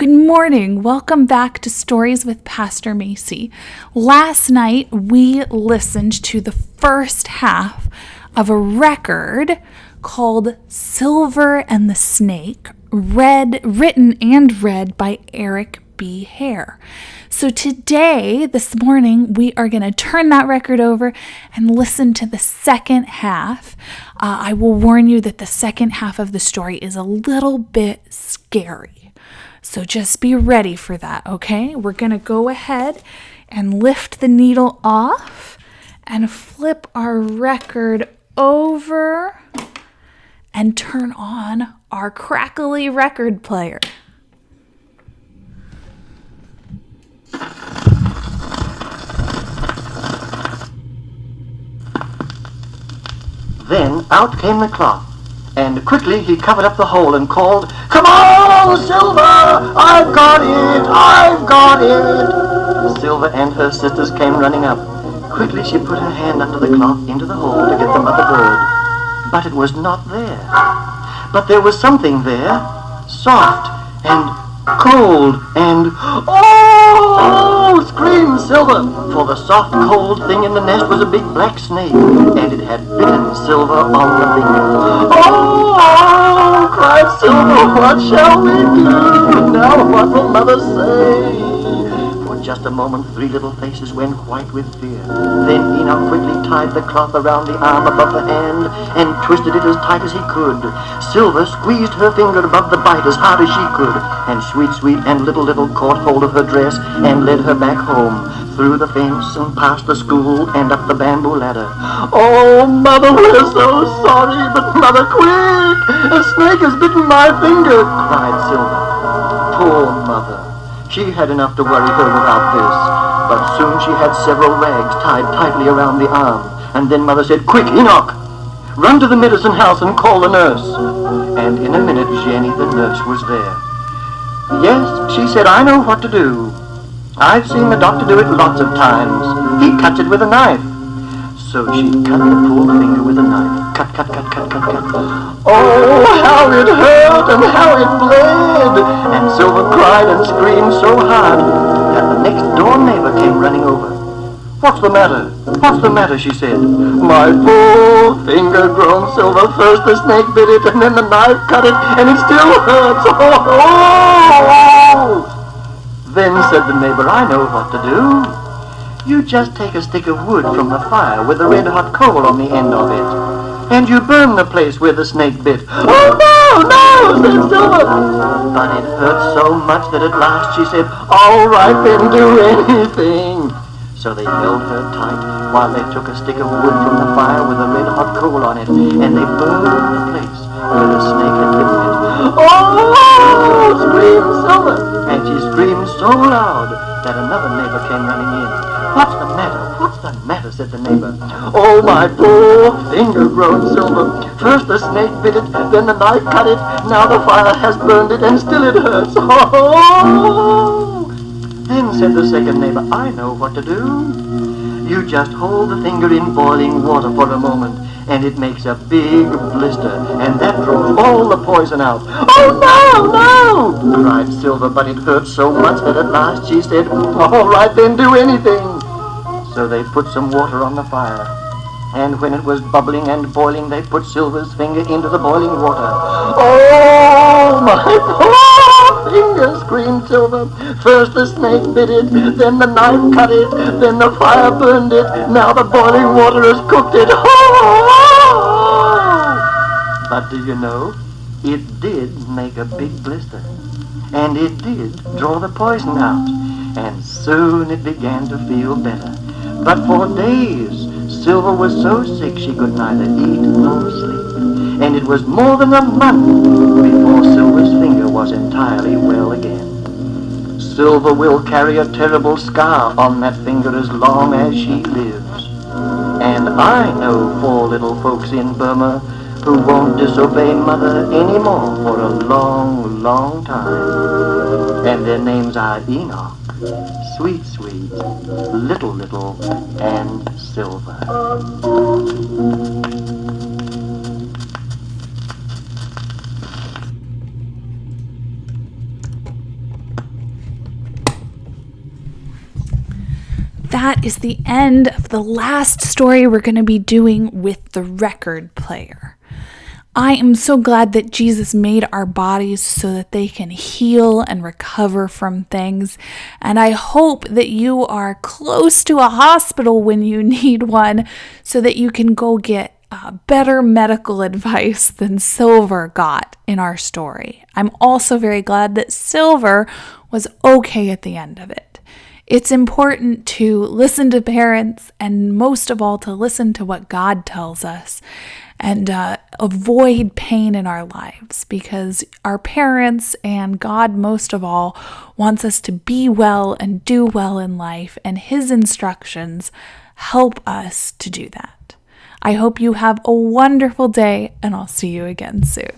Good morning. Welcome back to Stories with Pastor Macy. Last night, we listened to the first half of a record called Silver and the Snake, written and read by Eric B Hare. So this morning, we are going to turn that record over and listen to the second half. I will warn you that the second half of the story is a little bit scary. So just be ready for that, okay? We're going to go ahead and lift the needle off and flip our record over and turn on our crackly record player. Then out came the cloth, and quickly he covered up the hole and called, "Come on, Silver! I've got it! I've got it!" Silver and her sisters came running up. Quickly she put her hand under the cloth into the hole to get the mother bird. But it was not there. But there was something there, soft and cold and... "Oh!" screamed Silver, for the soft, cold thing in the nest was a big black snake, and it had bitten Silver on the finger. "Oh!" cried Silver, "what shall we do? Now what will Mother say?" For just a moment, three little faces went white with fear. Then Enoch quickly tied the cloth around the arm above the hand and twisted it as tight as he could. Silver squeezed her finger above the bite as hard as she could, and Sweet and Little caught hold of her dress and led her back home, through the fence and past the school and up the bamboo ladder. "Oh, Mother, we're so sorry, but Mother, quick! A snake has bitten my finger!" cried Silver. Poor Mother! She had enough to worry her without this, but soon she had several rags tied tightly around the arm, and then Mother said, "Quick, Enoch! Run to the medicine house and call the nurse." And in a minute, Jenny, the nurse, was there. "Yes," she said, "I know what to do. I've seen the doctor do it lots of times. He cuts it with a knife." So she cut the poor finger with a knife. Cut. Oh, how it hurt and how it bled! And Silver cried and screamed so hard that the next door neighbor came running over. "What's the matter? What's the matter?" she said. "My poor finger," groaned Silver. "First the snake bit it, and then the knife cut it, and it still hurts. Oh!" Then said the neighbor, "I know what to do. You just take a stick of wood from the fire with a red-hot coal on the end of it, and you burn the place where the snake bit." "Oh, no," said Silver. But it hurt so much that at last she said, "All right, then, do anything." So they held her tight while they took a stick of wood from the fire with a red-hot coal on it, and they burned the place where the snake had bitten it. "Oh!" screamed Silver, and she screamed so loud that another neighbor came running in. "What's the matter? What's the matter?" said the neighbor. "Oh, my poor finger," groaned Silver. "First the snake bit it, then the knife cut it, now the fire has burned it, and still it hurts. Oh!" Then said the second neighbor, "I know what to do. You just hold the finger in boiling water for a moment, and it makes a big blister, and that throws all the poison out." "Oh, no!" cried Silver, but it hurt so much that at last she said, "All right, then, do anything." So they put some water on the fire, and when it was bubbling and boiling, they put Silver's finger into the boiling water. "Oh, my poor finger," screamed Silver. "First the snake bit it, then the knife cut it, then the fire burned it, now the boiling water has cooked it. Oh!" But do you know, it did make a big blister, and it did draw the poison out, and soon it began to feel better. But for days, Silver was so sick she could neither eat nor sleep, and it was more than a month before Silver's finger was entirely well again. Silver will carry a terrible scar on that finger as long as she lives. And I know 4 little folks in Burma who won't disobey Mother anymore for a long, long time. And their names are Enoch, Sweet, Little, and Silver. that is the end of the last story we're going to be doing with the record player. I am so glad that Jesus made our bodies so that they can heal and recover from things. And I hope that you are close to a hospital when you need one so that you can go get better medical advice than Silver got in our story. I'm also very glad that Silver was okay at the end of it. It's important to listen to parents and most of all to listen to what God tells us and avoid pain in our lives, because our parents and God most of all wants us to be well and do well in life, and His instructions help us to do that. I hope you have a wonderful day, and I'll see you again soon.